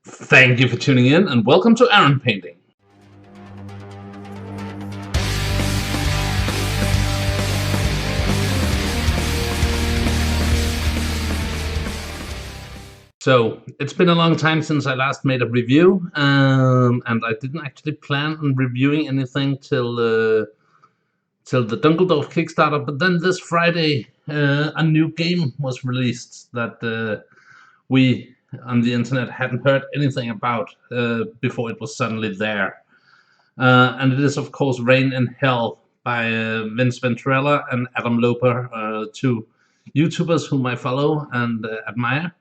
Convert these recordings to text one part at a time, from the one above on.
Thank you for tuning in and welcome to Errant Painting. So, it's been a long time since I last made a review, and I didn't actually plan on reviewing anything till the Dunkeldorf Kickstarter, but then this Friday a new game was released that we on the internet hadn't heard anything about before it was suddenly there. And it is, of course, Rain in Hell by Vince Venturella and Adam Loper, two YouTubers whom I follow and admire.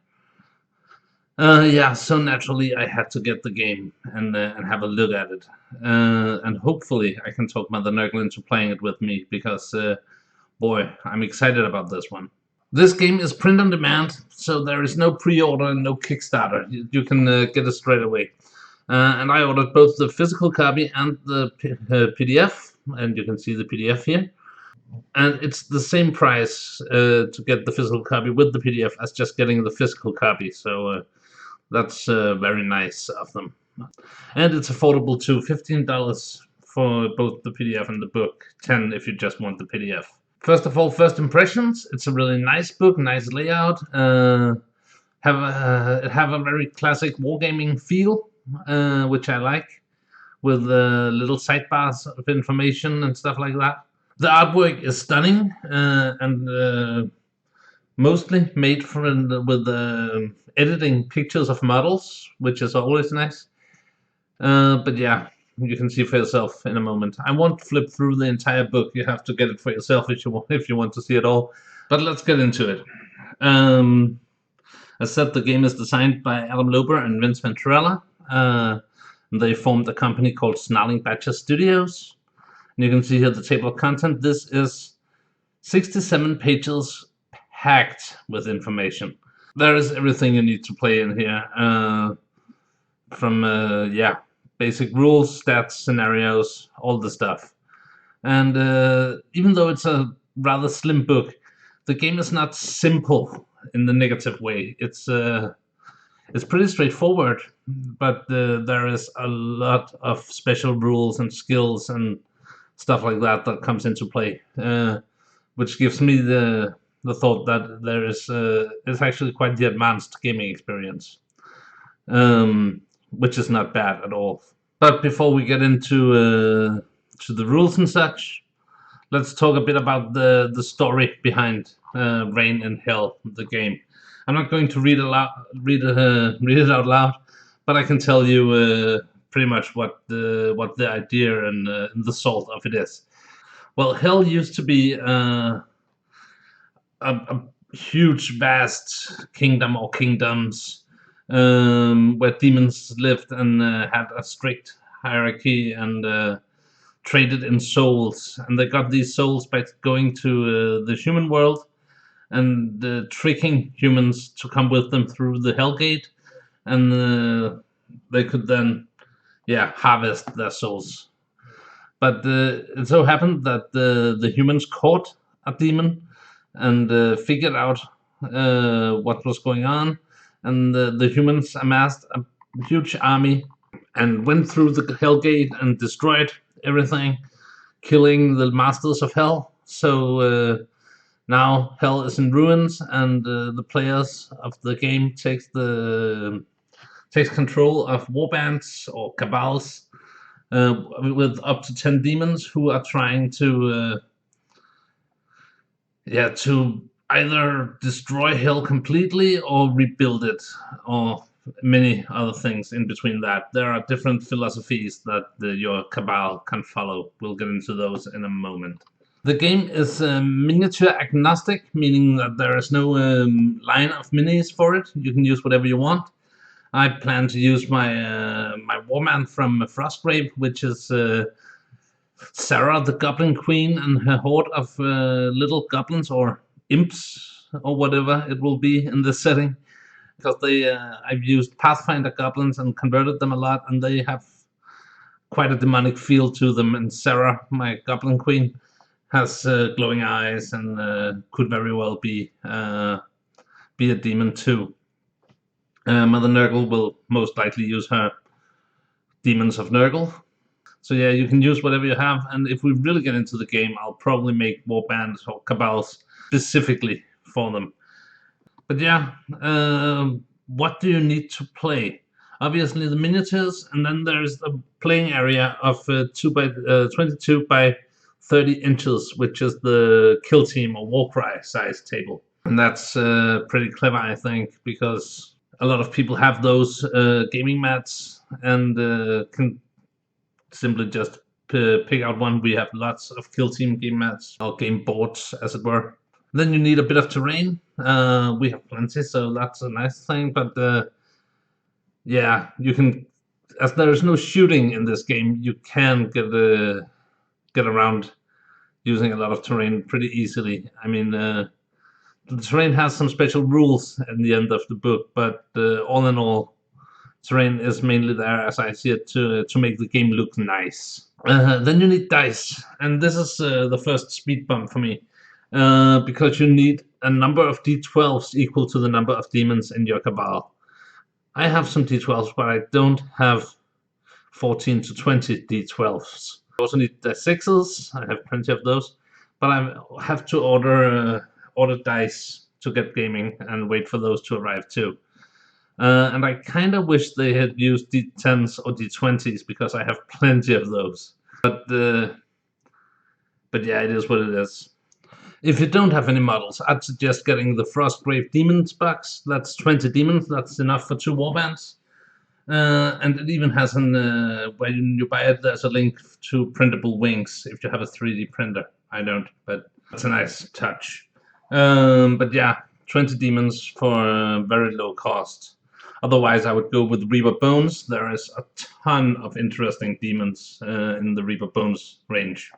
Yeah, so naturally I had to get the game and have a look at it. And hopefully I can talk Mother Nurgle into playing it with me because, boy, I'm excited about this one. This game is print on demand, so there is no pre-order and no Kickstarter. You can get it straight away. And I ordered both the physical copy and the PDF, and you can see the PDF here. And it's the same price to get the physical copy with the PDF as just getting the physical copy, so that's very nice of them. And it's affordable too, $15 for both the PDF and the book, $10 if you just want the PDF. First of all, first impressions. It's a really nice book, nice layout. It have a very classic wargaming feel, which I like, with little sidebars of information and stuff like that. The artwork is stunning and mostly made with editing pictures of models, which is always nice. But yeah, you can see for yourself in a moment. I won't flip through the entire book. You have to get it for yourself if you want to see it all. But let's get into it. As said, the game is designed by Adam Loper and Vince Venturella. They formed a company called Snarling Badger Studios. And you can see here the table of content. This is 67 pages packed with information. There is everything you need to play in here. From basic rules, stats, scenarios, all the stuff. And even though it's a rather slim book, the game is not simple in the negative way. It's pretty straightforward, but there is a lot of special rules and skills and stuff like that comes into play, which gives me the thought that there is it's actually quite the advanced gaming experience. Which is not bad at all. But before we get into to the rules and such, let's talk a bit about the story behind Rain in Hell, the game. I'm not going to read it out loud, but I can tell you pretty much what the idea and the salt of it is. Well, Hell used to be a huge, vast kingdom or kingdoms where demons lived and had a strict hierarchy and traded in souls. And they got these souls by going to the human world and tricking humans to come with them through the Hellgate, and they could then, harvest their souls. But it so happened that the humans caught a demon and figured out what was going on. And the humans amassed a huge army and went through the Hellgate and destroyed everything, killing the masters of Hell. So now Hell is in ruins, and the players of the game takes control of warbands or cabals with up to 10 demons who are trying to either destroy Hell completely or rebuild it, or many other things in between that. There are different philosophies that your cabal can follow. We'll get into those in a moment. The game is miniature agnostic, meaning that there is no line of minis for it. You can use whatever you want. I plan to use my my warman from Frostgrave, which is Sarah, the Goblin Queen, and her horde of little goblins or imps or whatever it will be in this setting, because I've used Pathfinder goblins and converted them a lot, and they have quite a demonic feel to them. And Sarah, my Goblin Queen, has glowing eyes and could very well be a demon too. Mother Nurgle will most likely use her Demons of Nurgle. So yeah, you can use whatever you have, and if we really get into the game, I'll probably make warbands or cabals specifically for them. But yeah, what do you need to play? Obviously the miniatures, and then there's the playing area of 22 by 30 inches, which is the kill team or warcry size table. And that's pretty clever, I think, because a lot of people have those gaming mats and can simply just pick out one. We have lots of kill team game mats or game boards, as it were. Then you need a bit of terrain. We have plenty, so that's a nice thing. But yeah, you can, as there is no shooting in this game, you can get around using a lot of terrain pretty easily. I mean, the terrain has some special rules at the end of the book, but all in all, terrain is mainly there, as I see it, to make the game look nice. Then you need dice, and this is the first speed bump for me, because you need a number of d12s equal to the number of demons in your cabal. I have some d12s, but I don't have 14 to 20 d12s. I also need d6s. I have plenty of those, but I have to order dice to get gaming and wait for those to arrive too. And I kind of wish they had used d10s or d20s because I have plenty of those. But yeah, it is what it is. If you don't have any models, I'd suggest getting the Frostgrave Demons box. That's 20 demons. That's enough for 2 warbands. And it even has when you buy it, there's a link to printable wings if you have a 3D printer. I don't, but that's a nice touch. But yeah, 20 demons for very low cost. Otherwise, I would go with Reaper Bones. There is a ton of interesting demons in the Reaper Bones range.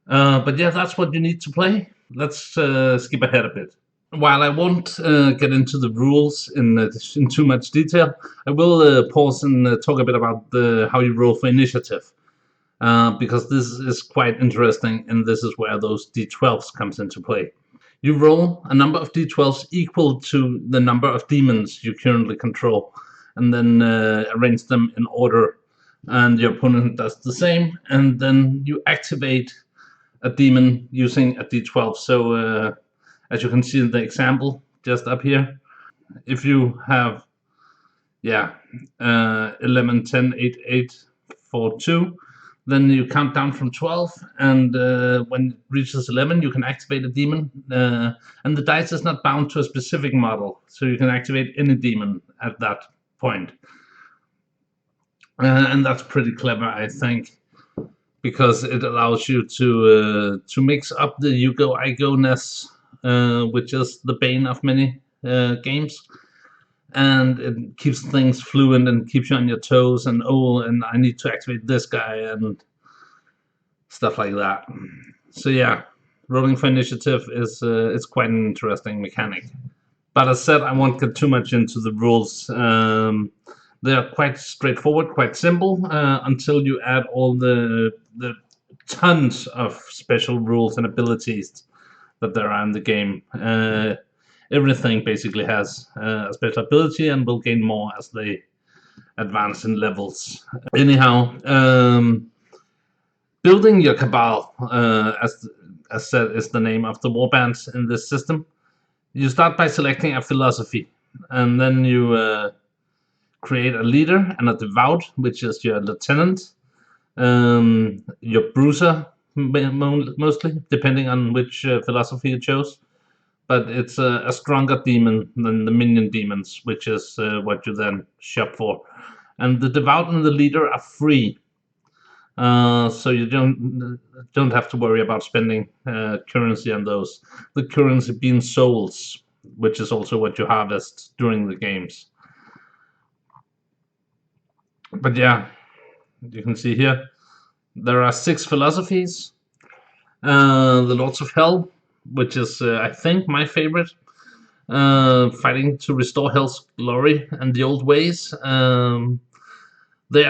But yeah, that's what you need to play. Let's skip ahead a bit. While I won't get into the rules in too much detail, I will pause and talk a bit about how you roll for initiative. Because this is quite interesting, and this is where those d12s comes into play. You roll a number of d12s equal to the number of demons you currently control, and then arrange them in order. And your opponent does the same, and then you activate a demon using a d12. So as you can see in the example just up here, if you have 11, 10, 8, 8, 4, 2, then you count down from 12, and when it reaches 11, you can activate a demon. And the dice is not bound to a specific model, so you can activate any demon at that point. And that's pretty clever, I think, because it allows you to mix up the you go, I go-ness, which is the bane of many games. And it keeps things fluent and keeps you on your toes, and I need to activate this guy and stuff like that. So yeah, rolling for initiative is it's quite an interesting mechanic. But as said, I won't get too much into the rules. They are quite straightforward, quite simple, until you add all the tons of special rules and abilities that there are in the game. Everything basically has a special ability and will gain more as they advance in levels. Anyhow, building your cabal, as said, is the name of the warbands in this system. You start by selecting a philosophy, and then you create a leader and a devout, which is your lieutenant, your bruiser, mostly, depending on which philosophy you chose. But it's a stronger demon than the minion demons, which is what you then shop for. And the devout and the leader are free, so you don't have to worry about spending currency on those. The currency being souls, which is also what you harvest during the games. But yeah, you can see here there are 6 philosophies. The Lords of Hell, which is, I think, my favorite. Fighting to restore Hell's glory and the old ways. They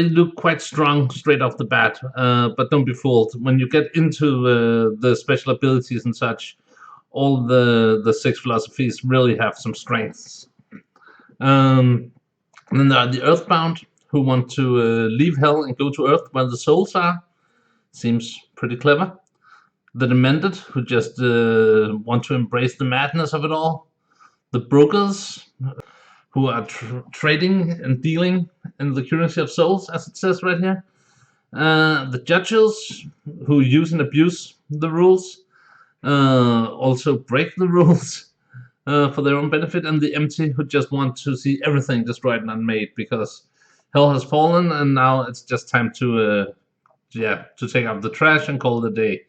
look quite strong straight off the bat, but don't be fooled. When you get into the special abilities and such, all the 6 philosophies really have some strengths. Um, and then there are the Earthbound, who want to leave Hell and go to Earth where the souls are. Seems pretty clever. The Demented, who just want to embrace the madness of it all. The Brokers, who are trading and dealing in the currency of souls, as it says right here. The Judges, who use and abuse the rules, also break the rules for their own benefit, and the Empty, who just want to see everything destroyed and unmade because Hell has fallen, and now it's just time to take out the trash and call it a day.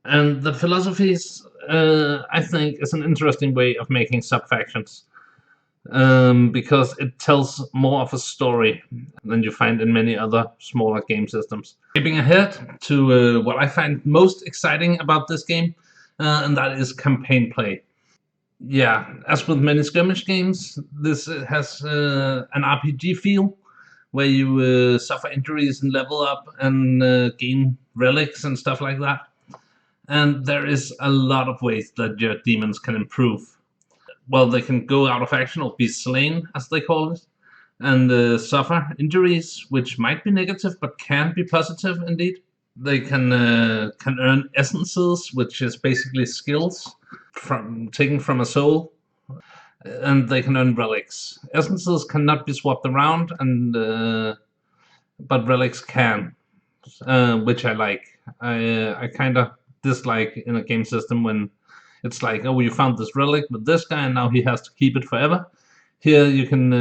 And the philosophies, I think, is an interesting way of making sub-factions, because it tells more of a story than you find in many other smaller game systems. Skipping ahead to what I find most exciting about this game, and that is campaign play. Yeah, as with many skirmish games, this has an RPG feel where you suffer injuries and level up and gain relics and stuff like that. And there is a lot of ways that your demons can improve. Well, they can go out of action or be slain, as they call it, and suffer injuries, which might be negative but can be positive indeed. They can earn essences, which is basically skills taken from a soul, and they can earn relics. Essences cannot be swapped around, and but relics can, which I like. I kind of dislike in a game system when it's like, oh, you found this relic with this guy, and now he has to keep it forever. Here you can,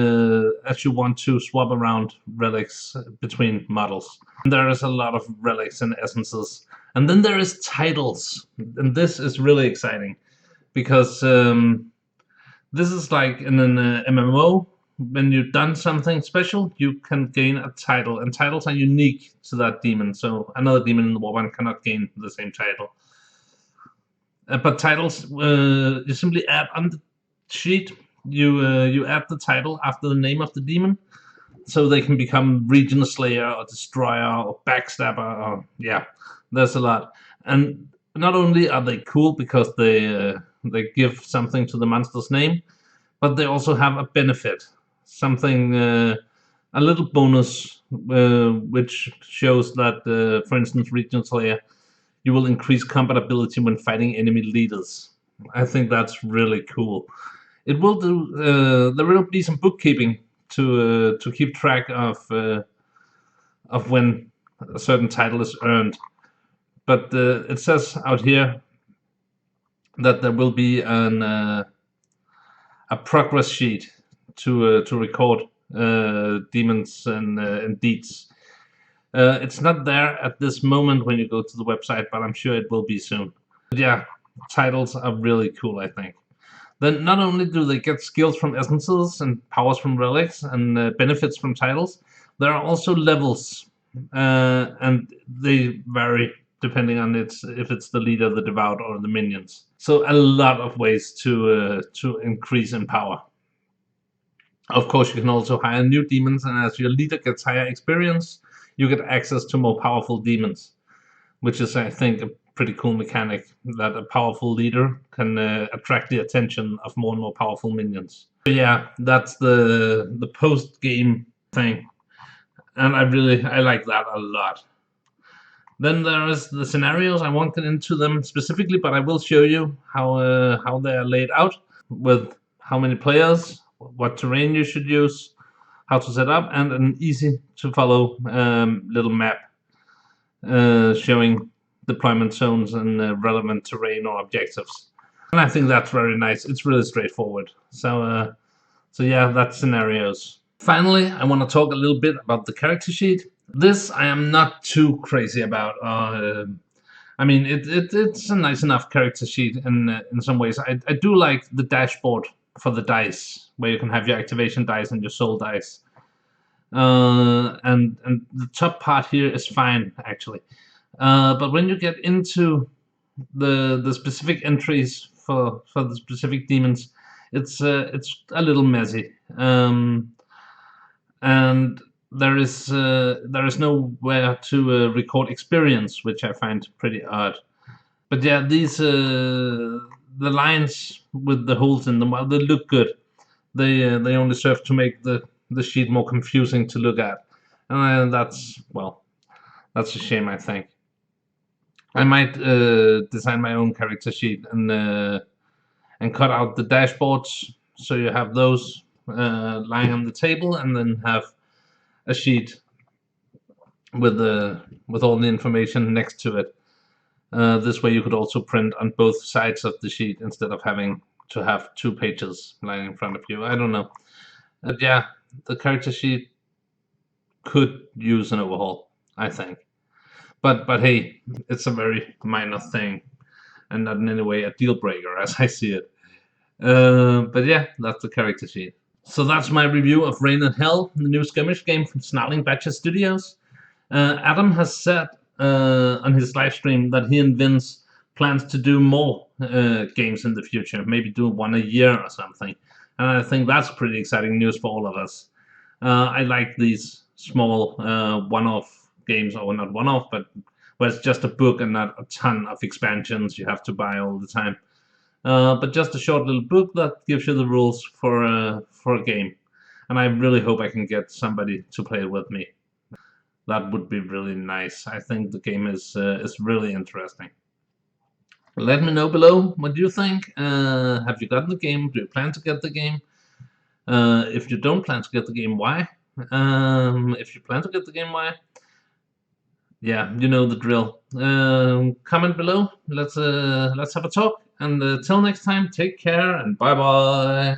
as you want to, swap around relics between models. And there is a lot of relics and essences. And then there is titles, and this is really exciting because this is like in an MMO. When you've done something special, you can gain a title, and titles are unique to that demon. So another demon in the Warband cannot gain the same title. But titles, you simply add on the sheet. You add the title after the name of the demon, so they can become Region Slayer or Destroyer or Backstabber. Or, yeah, there's a lot. And not only are they cool because they give something to the monster's name, but they also have a benefit, something, a little bonus, which shows that, for instance, Region Slayer, you will increase combat ability when fighting enemy leaders. I think that's really cool. It will do. There will be some bookkeeping to keep track of when a certain title is earned. But it says out here that there will be a progress sheet to record demons and deeds. It's not there at this moment when you go to the website, but I'm sure it will be soon. But yeah, titles are really cool, I think. Then not only do they get skills from essences and powers from relics and benefits from titles, there are also levels, and they vary depending on if it's the leader, the devout, or the minions. So a lot of ways to increase in power. Of course, you can also hire new demons, and as your leader gets higher experience, you get access to more powerful demons, which is, I think, a pretty cool mechanic, that a powerful leader can attract the attention of more and more powerful minions. So yeah, that's the post-game thing, and I like that a lot. Then there is the scenarios. I won't get into them specifically, but I will show you how they are laid out, with how many players, what terrain you should use, how to set up, and an easy to follow little map showing deployment zones and relevant terrain or objectives. And I think that's very nice. It's really straightforward. So yeah, that's scenarios. Finally, I want to talk a little bit about the character sheet. This I am not too crazy about. I mean, it's a nice enough character sheet in some ways. I do like the dashboard for the dice, where you can have your activation dice and your soul dice. And the top part here is fine, actually. But when you get into the specific entries for the specific demons, it's a little messy. And there is nowhere to record experience, which I find pretty odd. But yeah, these the lines with the holes in them, well, they look good. they only serve to make the sheet more confusing to look at, and that's a shame. I think I might design my own character sheet and cut out the dashboards so you have those lying on the table, and then have a sheet with all the information next to it. This way you could also print on both sides of the sheet instead of having to have 2 pages lying in front of you. I don't know. Yeah, the character sheet could use an overhaul, I think. But hey, it's a very minor thing and not in any way a deal breaker as I see it. But yeah, that's the character sheet. So that's my review of Rain and Hell, the new skirmish game from Snarling Badger Studios. Adam has said on his live stream that he and Vince plans to do more games in the future, maybe do one a year or something. And I think that's pretty exciting news for all of us. I like these small one-off games, or not one-off, but where it's just a book and not a ton of expansions you have to buy all the time. But just a short little book that gives you the rules for a game. And I really hope I can get somebody to play it with me. That would be really nice. I think the game is really interesting. Let me know below what you think. Have you gotten the game? Do you plan to get the game? If you don't plan to get the game, why? If you plan to get the game, why? Yeah, you know the drill. Comment below. Let's have a talk. And till next time, take care and bye bye.